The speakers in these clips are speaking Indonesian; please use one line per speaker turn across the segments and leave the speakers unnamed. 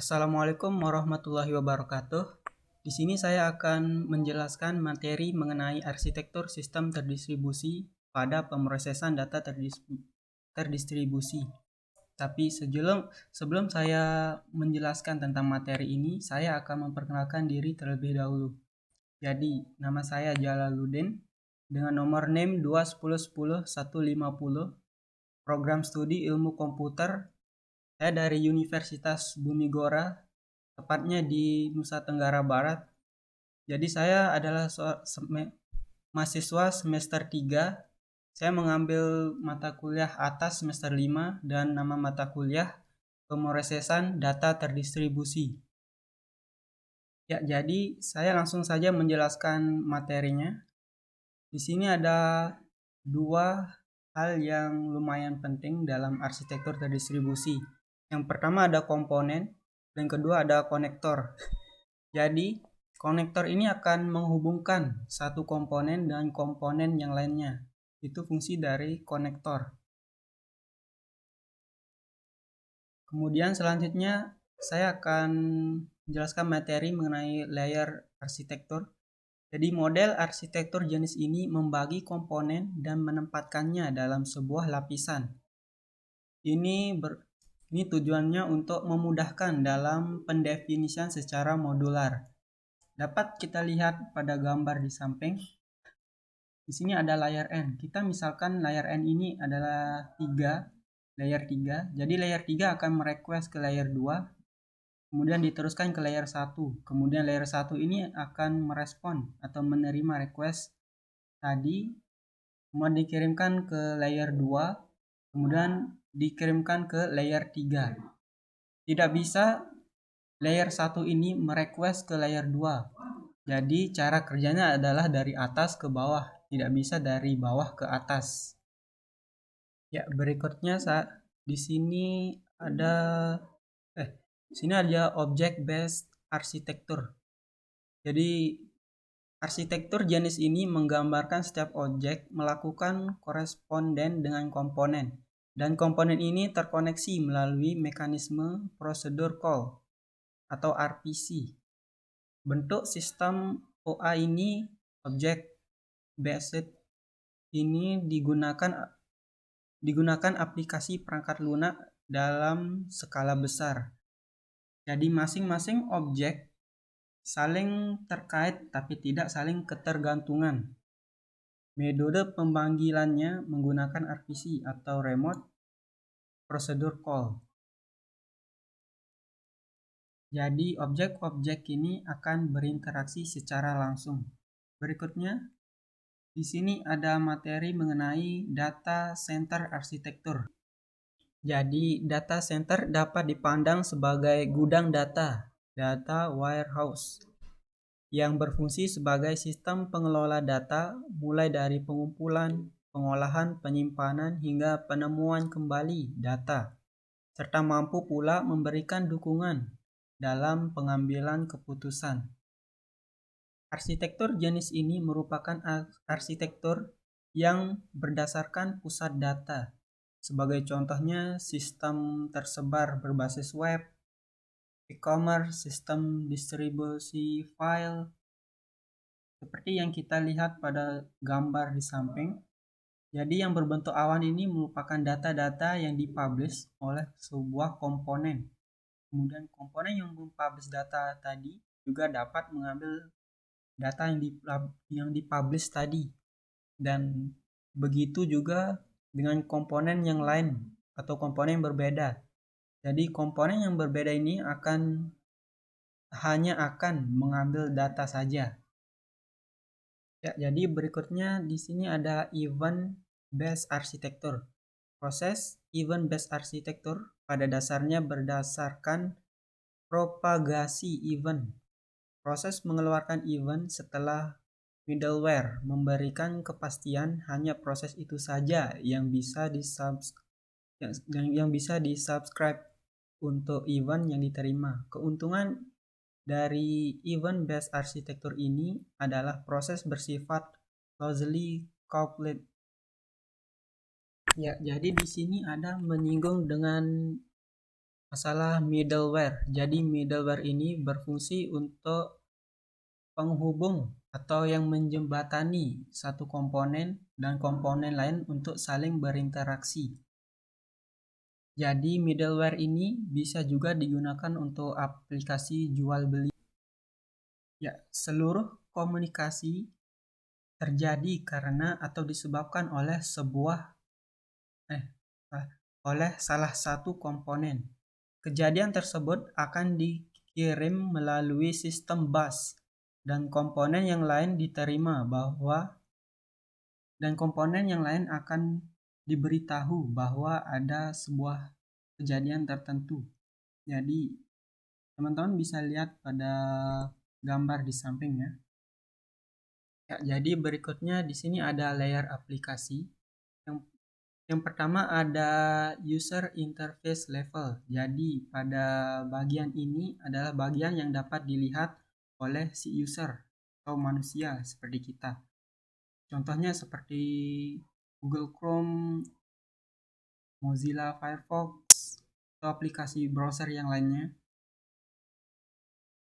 Assalamualaikum warahmatullahi wabarakatuh. Di sini saya akan menjelaskan materi mengenai arsitektur sistem terdistribusi pada pemrosesan data terdistribusi. Tapi sebelum saya menjelaskan tentang materi ini, saya akan memperkenalkan diri terlebih dahulu. Jadi, nama saya Jalaluddin dengan nomor NIM 2110150, program studi ilmu komputer. Saya dari Universitas Bumigora, tepatnya di Nusa Tenggara Barat. Jadi saya adalah mahasiswa semester 3. Saya mengambil mata kuliah atas semester 5 dan nama mata kuliah pemrosesan data terdistribusi. Ya, jadi saya langsung saja menjelaskan materinya. Di sini ada dua hal yang lumayan penting dalam arsitektur terdistribusi. Yang pertama ada komponen, dan kedua ada konektor. Jadi, konektor ini akan menghubungkan satu komponen dengan komponen yang lainnya. Itu fungsi dari konektor. Kemudian selanjutnya saya akan menjelaskan materi mengenai layer arsitektur. Jadi model arsitektur jenis ini membagi komponen dan menempatkannya dalam sebuah lapisan. Ini tujuannya untuk memudahkan dalam pendefinisian secara modular. Dapat kita lihat pada gambar di samping. Di sini ada layer N. Kita misalkan layer N ini adalah layer 3. Jadi layer 3 akan merequest ke layer 2, kemudian diteruskan ke layer 1. Kemudian layer 1 ini akan merespon atau menerima request tadi, kemudian dikirimkan ke layer 2, kemudian dikirimkan ke layer 3. Tidak bisa layer 1 ini merequest ke layer 2. Jadi cara kerjanya adalah dari atas ke bawah, tidak bisa dari bawah ke atas. Ya, berikutnya di sini ada object based architecture. Jadi arsitektur jenis ini menggambarkan setiap objek melakukan koresponden dengan komponen, dan komponen ini terkoneksi melalui mekanisme prosedur call atau RPC. Bentuk sistem OA ini, object based ini digunakan aplikasi perangkat lunak dalam skala besar. Jadi masing-masing objek saling terkait tapi tidak saling ketergantungan. Metode pemanggilannya menggunakan RPC atau remote procedure call. Jadi objek-objek ini akan berinteraksi secara langsung. Berikutnya, di sini ada materi mengenai data center arsitektur. Jadi data center dapat dipandang sebagai gudang data warehouse, yang berfungsi sebagai sistem pengelola data mulai dari pengumpulan, pengolahan, penyimpanan, hingga penemuan kembali data, serta mampu pula memberikan dukungan dalam pengambilan keputusan. Arsitektur jenis ini merupakan arsitektur yang berdasarkan pusat data. Sebagai contohnya, sistem tersebar berbasis web, e-commerce, sistem distribusi file, seperti yang kita lihat pada gambar di samping. Jadi yang berbentuk awan ini merupakan data-data yang dipublish oleh sebuah komponen. Kemudian komponen yang mempublish data tadi juga dapat mengambil data yang dipublish tadi. Dan begitu juga dengan komponen yang lain atau komponen yang berbeda. Jadi komponen yang berbeda ini hanya akan mengambil data saja. Ya, jadi berikutnya di sini ada event based architecture. Proses event based architecture pada dasarnya berdasarkan propagasi event. Proses mengeluarkan event setelah middleware memberikan kepastian hanya proses itu saja yang bisa disubscribe untuk event yang diterima. Keuntungan dari event based architecture ini adalah proses bersifat closely coupled. Ya, jadi di sini ada menyinggung dengan masalah middleware. Jadi middleware ini berfungsi untuk penghubung atau yang menjembatani satu komponen dan komponen lain untuk saling berinteraksi. Jadi middleware ini bisa juga digunakan untuk aplikasi jual beli. Ya, seluruh komunikasi terjadi karena atau disebabkan oleh oleh salah satu komponen. Kejadian tersebut akan dikirim melalui sistem bus dan komponen yang lain diterima dan komponen yang lain akan diberitahu bahwa ada sebuah kejadian tertentu. Jadi teman-teman bisa lihat pada gambar di sampingnya. Ya, jadi berikutnya di sini ada layer aplikasi. Yang pertama ada user interface level. Jadi pada bagian ini adalah bagian yang dapat dilihat oleh si user atau manusia seperti kita. Contohnya seperti Google Chrome, Mozilla Firefox, atau aplikasi browser yang lainnya.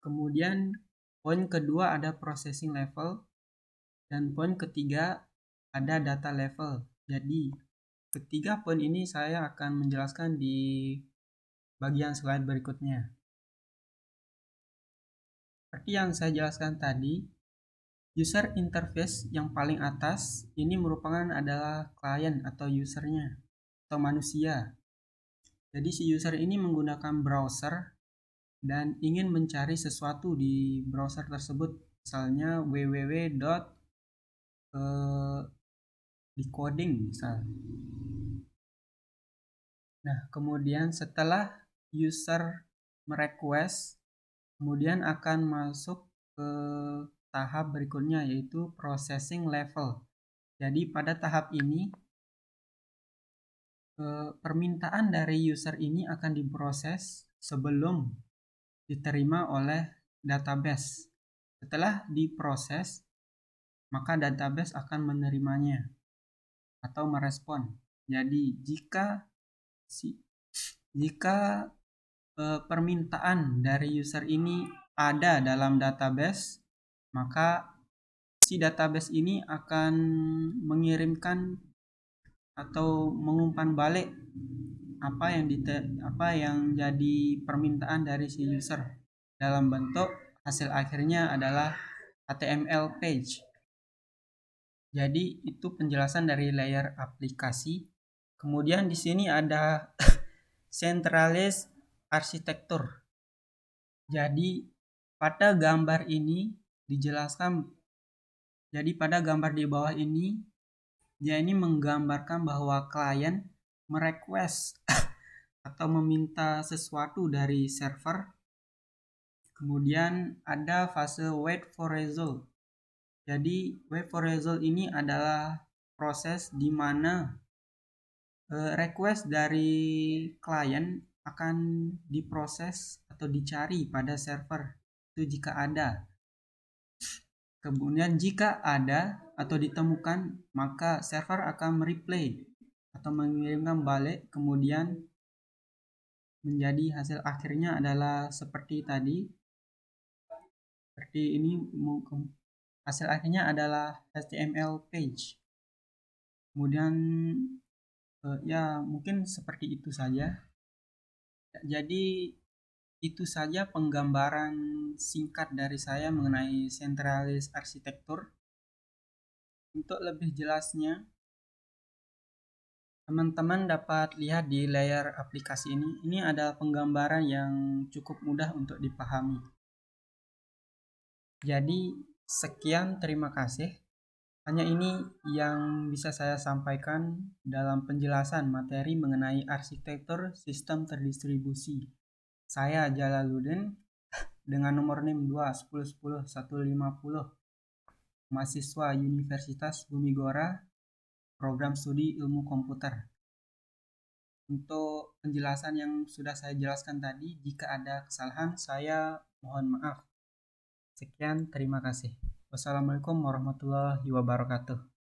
Kemudian poin kedua ada processing level dan poin ketiga ada data level. Jadi ketiga poin ini saya akan menjelaskan di bagian slide berikutnya. Seperti yang saya jelaskan tadi, user interface yang paling atas ini merupakan adalah klien atau usernya atau manusia. Jadi si user ini menggunakan browser dan ingin mencari sesuatu di browser tersebut, misalnya www.decoding misal. Nah, kemudian setelah user merequest, kemudian akan masuk ke tahap berikutnya yaitu processing level. Jadi pada tahap ini permintaan dari user ini akan diproses sebelum diterima oleh database. Setelah diproses, maka database akan menerimanya atau merespon. Jadi jika permintaan dari user ini ada dalam database, maka si database ini akan mengirimkan atau mengumpan balik apa yang jadi permintaan dari si user dalam bentuk hasil akhirnya adalah HTML page. Jadi itu penjelasan dari layer aplikasi. Kemudian di sini ada centralized architecture. Jadi pada gambar ini dijelaskan, jadi pada gambar di bawah ini dia ini menggambarkan bahwa klien merequest atau meminta sesuatu dari server. Kemudian ada fase wait for result. Jadi wait for result ini adalah proses di mana request dari klien akan diproses atau dicari pada server itu jika ada. Kemudian jika ada atau ditemukan, maka server akan mereplay atau mengirimkan balik, kemudian menjadi hasil akhirnya adalah seperti tadi. Seperti ini, hasil akhirnya adalah HTML page. Kemudian ya mungkin seperti itu saja. Jadi itu saja penggambaran singkat dari saya mengenai centralis arsitektur. Untuk lebih jelasnya, teman-teman dapat lihat di layar aplikasi ini. Ini adalah penggambaran yang cukup mudah untuk dipahami. Jadi sekian, terima kasih. Hanya ini yang bisa saya sampaikan dalam penjelasan materi mengenai arsitektur sistem terdistribusi. Saya Jalaluddin dengan nomor NIM 2110150, mahasiswa Universitas Bumigora, program studi ilmu komputer. Untuk penjelasan yang sudah saya jelaskan tadi, jika ada kesalahan saya mohon maaf. Sekian, terima kasih. Wassalamualaikum warahmatullahi wabarakatuh.